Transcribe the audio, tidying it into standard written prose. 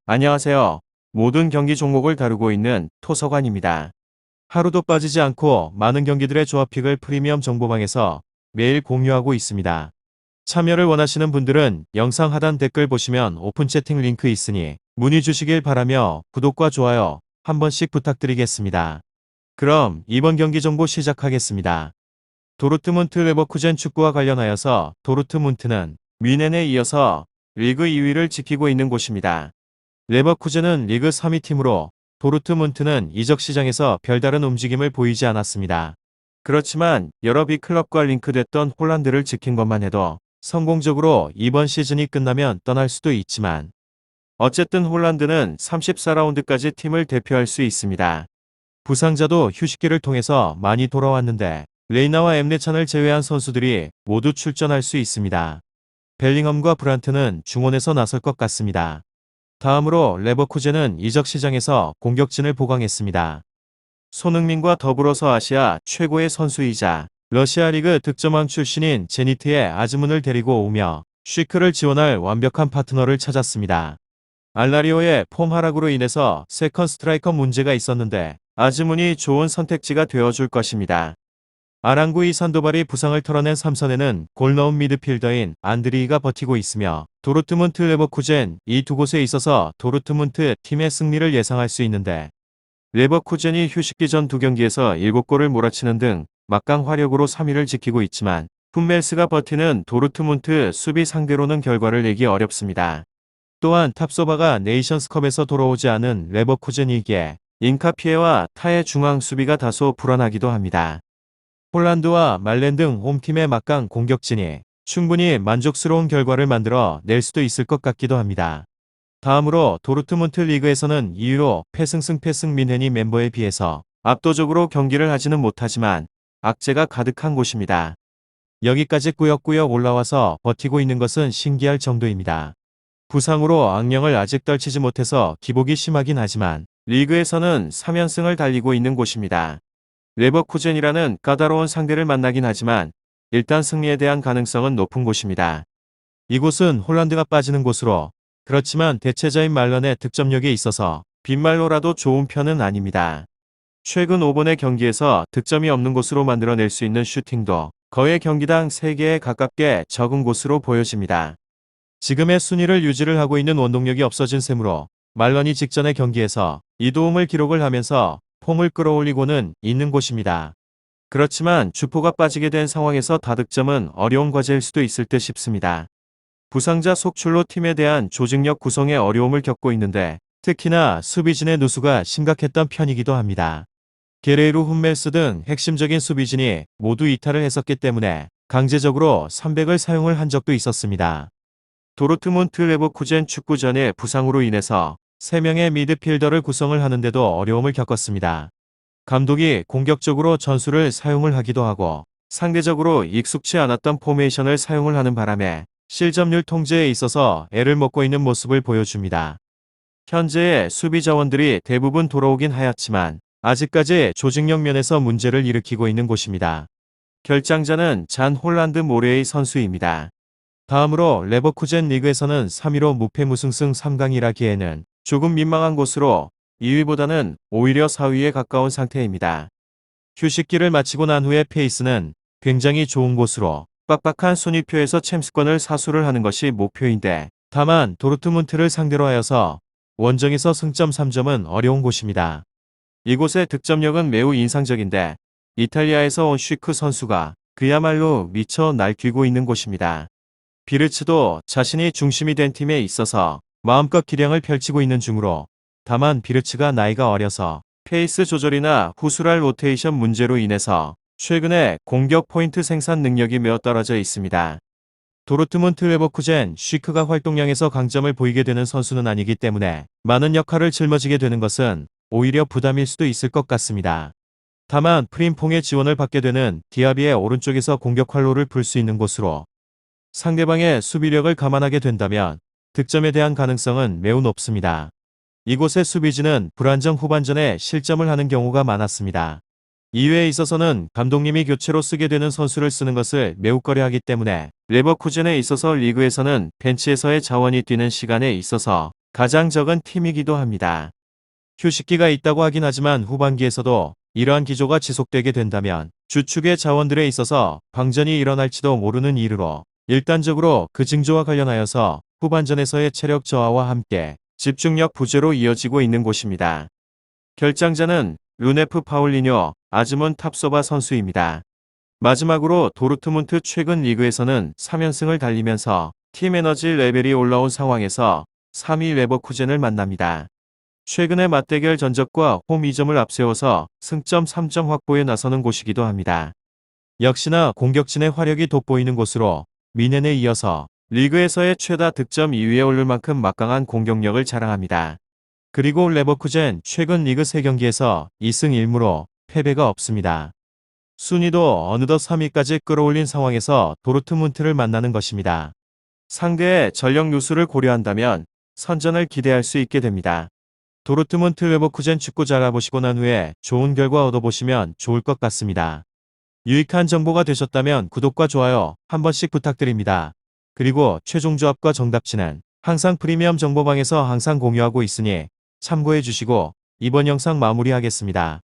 안녕하세요. 모든 경기 종목을 다루고 있는 토서관입니다. 하루도 빠지지 않고 많은 경기들의 조합픽을 프리미엄 정보방에서 매일 공유하고 있습니다. 참여를 원하시는 분들은 영상 하단 댓글 보시면 오픈 채팅 링크 있으니 문의 주시길 바라며 구독과 좋아요 한 번씩 부탁드리겠습니다. 그럼 이번 경기 정보 시작하겠습니다. 도르트문트 레버쿠젠 축구와 관련하여서 도르트문트는 뮌헨에 이어서 리그 2위를 지키고 있는 곳입니다. 레버쿠젠은 리그 3위 팀으로 도르트문트는 이적 시장에서 별다른 움직임을 보이지 않았습니다. 그렇지만 여러 빅클럽과 링크됐던 홀란드를 지킨 것만 해도 성공적으로 이번 시즌이 끝나면 떠날 수도 있지만 어쨌든 홀란드는 34라운드까지 팀을 대표할 수 있습니다. 부상자도 휴식기를 통해서 많이 돌아왔는데 레이나와 엠레찬을 제외한 선수들이 모두 출전할 수 있습니다. 벨링엄과 브란트는 중원에서 나설 것 같습니다. 다음으로 레버쿠젠은 이적 시장에서 공격진을 보강했습니다. 손흥민과 더불어서 아시아 최고의 선수이자 러시아 리그 득점왕 출신인 제니트의 아즈문을 데리고 오며 쉬크를 지원할 완벽한 파트너를 찾았습니다. 알라리오의 폼 하락으로 인해서 세컨 스트라이커 문제가 있었는데 아즈문이 좋은 선택지가 되어줄 것입니다. 아랑구이 산도발이 부상을 털어낸 삼선에는 골 넣은 미드필더인 안드리이가 버티고 있으며 도르트문트 레버쿠젠 이 두 곳에 있어서 도르트문트 팀의 승리를 예상할 수 있는데 레버쿠젠이 휴식기 전 두 경기에서 7골을 몰아치는 등 막강 화력으로 3위를 지키고 있지만 훈멜스가 버티는 도르트문트 수비 상대로는 결과를 내기 어렵습니다. 또한 탑소바가 네이션스컵에서 돌아오지 않은 레버쿠젠이기에 인카피에와 타의 중앙 수비가 다소 불안하기도 합니다. 폴란드와 말렌 등 홈팀의 막강 공격진이 충분히 만족스러운 결과를 만들어 낼 수도 있을 것 같기도 합니다. 다음으로 도르트문트 리그에서는 2위로 패승 뮌헨이 멤버에 비해서 압도적으로 경기를 하지는 못하지만 악재가 가득한 곳입니다. 여기까지 꾸역꾸역 올라와서 버티고 있는 것은 신기할 정도입니다. 부상으로 악령을 아직 떨치지 못해서 기복이 심하긴 하지만 리그에서는 3연승을 달리고 있는 곳입니다. 레버쿠젠이라는 까다로운 상대를 만나긴 하지만 일단 승리에 대한 가능성은 높은 곳입니다. 이곳은 홀란드가 빠지는 곳으로 그렇지만 대체자인 말런의 득점력에 있어서 빈말로라도 좋은 편은 아닙니다. 최근 5번의 경기에서 득점이 없는 곳으로 만들어낼 수 있는 슈팅도 거의 경기당 3개에 가깝게 적은 곳으로 보여집니다. 지금의 순위를 유지를 하고 있는 원동력이 없어진 셈으로 말런이 직전의 경기에서 이도움을 기록을 하면서 폼을 끌어올리고는 있는 곳입니다. 그렇지만 주포가 빠지게 된 상황에서 다득점은 어려운 과제일 수도 있을 듯 싶습니다. 부상자 속출로 팀에 대한 조직력 구성에 어려움을 겪고 있는데 특히나 수비진의 누수가 심각했던 편이기도 합니다. 게레이루 훈멜스 등 핵심적인 수비진이 모두 이탈을 했었기 때문에 강제적으로 300을 사용을 한 적도 있었습니다. 도르트문트 레버쿠젠 축구전의 부상으로 인해서 3명의 미드필더를 구성을 하는데도 어려움을 겪었습니다. 감독이 공격적으로 전술을 사용을 하기도 하고 상대적으로 익숙치 않았던 포메이션을 사용을 하는 바람에 실점률 통제에 있어서 애를 먹고 있는 모습을 보여줍니다. 현재의 수비 자원들이 대부분 돌아오긴 하였지만 아직까지 조직력 면에서 문제를 일으키고 있는 곳입니다. 결장자는 잔 홀란드 모레이 선수입니다. 다음으로 레버쿠젠 리그에서는 3위로 무패 무승승 3강이라기에는 조금 민망한 곳으로 2위보다는 오히려 4위에 가까운 상태입니다. 휴식기를 마치고 난 후의 페이스는 굉장히 좋은 곳으로 빡빡한 순위표에서 챔스권을 사수를 하는 것이 목표인데 다만 도르트문트를 상대로 하여서 원정에서 승점 3점은 어려운 곳입니다. 이곳의 득점력은 매우 인상적인데 이탈리아에서 온 쉬크 선수가 그야말로 미쳐 날뛰고 있는 곳입니다. 비르츠도 자신이 중심이 된 팀에 있어서 마음껏 기량을 펼치고 있는 중으로 다만 비르츠가 나이가 어려서 페이스 조절이나 후술할 로테이션 문제로 인해서 최근에 공격 포인트 생산 능력이 매우 떨어져 있습니다. 도르트문트 레버쿠젠 쉬크가 활동량에서 강점을 보이게 되는 선수는 아니기 때문에 많은 역할을 짊어지게 되는 것은 오히려 부담일 수도 있을 것 같습니다. 다만 프림퐁의 지원을 받게 되는 디아비의 오른쪽에서 공격 활로를 풀 수 있는 곳으로 상대방의 수비력을 감안하게 된다면 득점에 대한 가능성은 매우 높습니다. 이곳의 수비진은 불안정 후반전에 실점을 하는 경우가 많았습니다. 이외에 있어서는 감독님이 교체로 쓰게 되는 선수를 쓰는 것을 매우 꺼려하기 때문에 레버쿠젠에 있어서 리그에서는 벤치에서의 자원이 뛰는 시간에 있어서 가장 적은 팀이기도 합니다. 휴식기가 있다고 하긴 하지만 후반기에서도 이러한 기조가 지속되게 된다면 주축의 자원들에 있어서 방전이 일어날지도 모르는 이유로 일단적으로 그 징조와 관련하여서 후반전에서의 체력 저하와 함께 집중력 부재로 이어지고 있는 곳입니다. 결장자는 루네프 파울리뇨 아즈문 탑소바 선수입니다. 마지막으로 도르트문트 최근 리그에서는 3연승을 달리면서 팀 에너지 레벨이 올라온 상황에서 3위 레버쿠젠을 만납니다. 최근의 맞대결 전적과 홈 2점을 앞세워서 승점 3점 확보에 나서는 곳이기도 합니다. 역시나 공격진의 화력이 돋보이는 곳으로 미넨에 이어서 리그에서의 최다 득점 2위에 오를 만큼 막강한 공격력을 자랑합니다. 그리고 레버쿠젠 최근 리그 3경기에서 2승 1무로 패배가 없습니다. 순위도 어느덧 3위까지 끌어올린 상황에서 도르트문트를 만나는 것입니다. 상대의 전력 누수를 고려한다면 선전을 기대할 수 있게 됩니다. 도르트문트 레버쿠젠 축구 잘 알아보시고 난 후에 좋은 결과 얻어보시면 좋을 것 같습니다. 유익한 정보가 되셨다면 구독과 좋아요 한 번씩 부탁드립니다. 그리고 최종 조합과 정답치는 항상 프리미엄 정보방에서 항상 공유하고 있으니 참고해 주시고 이번 영상 마무리하겠습니다.